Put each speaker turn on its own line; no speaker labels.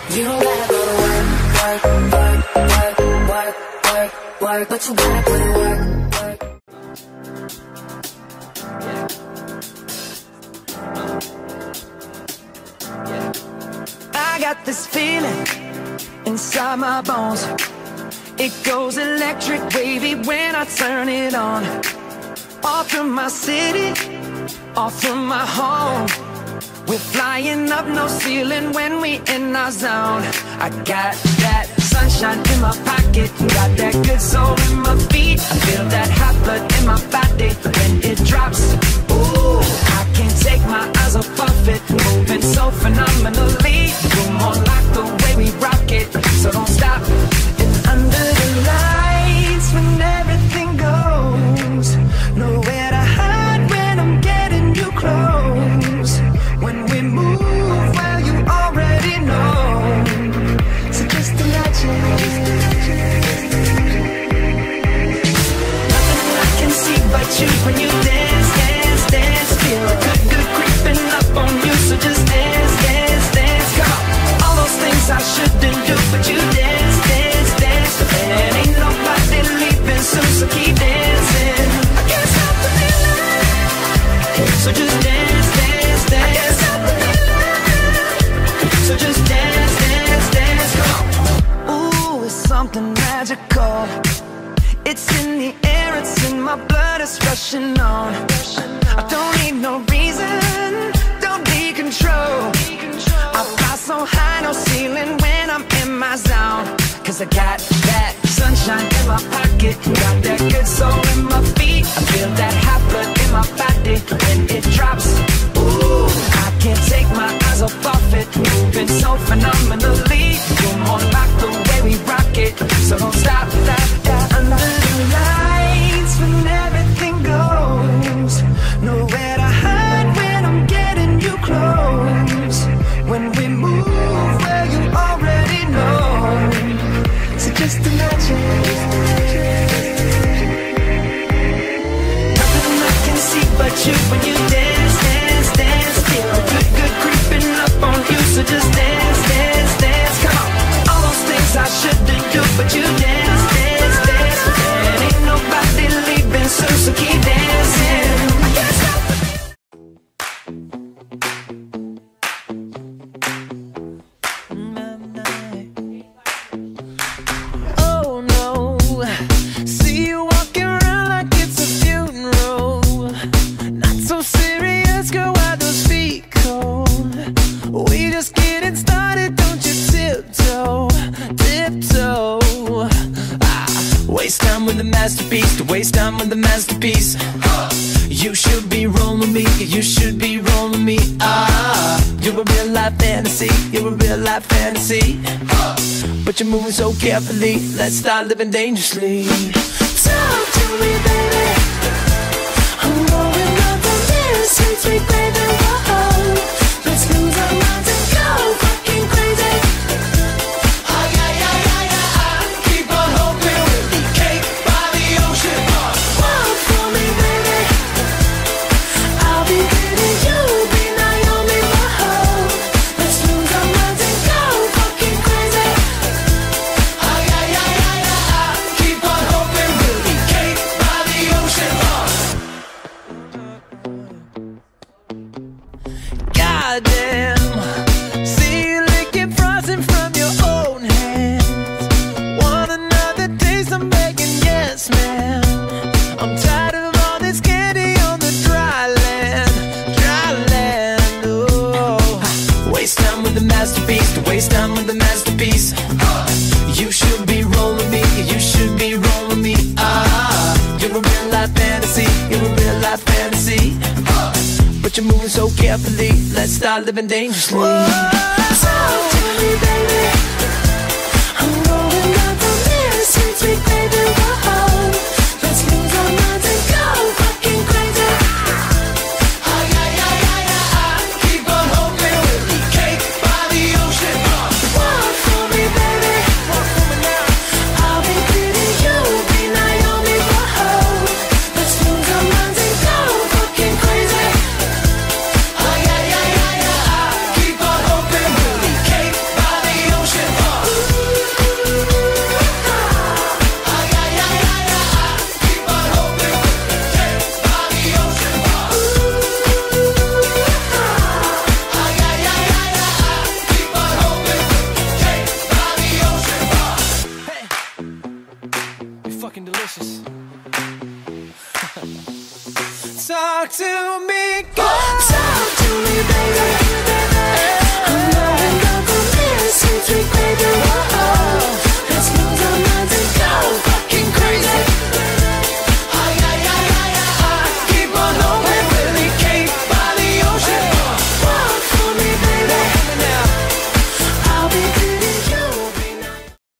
You don't gotta go to work, work, work, work, work, work, work, but you gotta put in work, work.
I got this feeling inside my bones. It goes electric wavy when I turn it on. Off from my city, off from my home. We're flying up, no ceiling when we in our zone. I got that sunshine in my pocket, got that good soul in my feet. I feel that hot blood in my body when it drops. Ooh, I can't take my eyes off of it, moving so phenomenally. You're more like the way we rock it, so don't stop. And under the lights when everything goes, nowhere to hide when I'm getting you close. When we move, well, you already know. So just imagine. Nothing I can see but you when you dance, dance, dance. Feel a good, good creeping up on you. So just dance, dance, dance. Come on. All those things I shouldn't do, but you dance, dance, dance. And ain't nobody leaving soon, so keep dancing. I can't stop the feeling. So just dance, dance, dance. I can't stop the feeling. So just dance, dance, dance. Come on. Ooh, it's something magical. It's in the air, it's in my blood, it's rushing on. I don't need no reason, don't need control. I fly so high, no ceiling when I'm in my zone. Cause I got that sunshine in my pocket, got that good soul in my feet. I feel that hot blood in my body when it drops. Ooh, I can't take my eyes off of it, moving so phenomenally. You're more like the way we rock it, so don't stop, stop, stop. Under the lights when everything goes, nowhere to hide when I'm getting you close. When we move, well, you already know. So just imagine. Nothing I can see but you when you dance, dance, dance. Feel a good, good creeping up on you. So just dance, dance, dance. Come on. All those things I shouldn't do, but you dance, dance, dance. And ain't nobody leaving soon, so keep dancing. I can't stop. Oh no, see you walking around like it's a funeral. Not so serious, girl, why those feet cold? We just getting started, don't you tiptoe, tiptoe. Waste time with the masterpiece, to waste time with the masterpiece. You should be rolling me, you should be rolling me. You're a real life fantasy, you're a real life fantasy. But you're moving so carefully, let's start living dangerously. Talk to me, baby. I'm going up on this sweet, sweet baby. Whoa, let's lose our minds and go fucking crazy.
Keep on hoping we'll be cake by the ocean.
Walk for me, baby. I'll be pretty, you'll be Naomi. Whoa, let's lose our minds and go fucking crazy.
Keep on hoping we'll be cake by the ocean.
Goddamn, see you licking frosting from your own hands. Want another taste? I'm begging, yes, man. I'm tired of all this candy on the dry land, dry land. Oh, waste time with the masterpiece, to waste time with the masterpiece. You should be rolling me, you should be rolling me. You're a real life fantasy, you're a real life fantasy. But you're moving so carefully, let's start living dangerously. Talk to me, baby. I'm rolling up on this sweet, sweet baby. Whoa, let's lose our minds and go fucking crazy.
Keep on hoping we'll be cake by the ocean.
Walk for me, baby. I'll be pretty, you'll be Naomi. Whoa, let's lose our minds and go fucking crazy.
Keep on hoping we'll be cake
Talk to me, girl.
Talk to me, baby.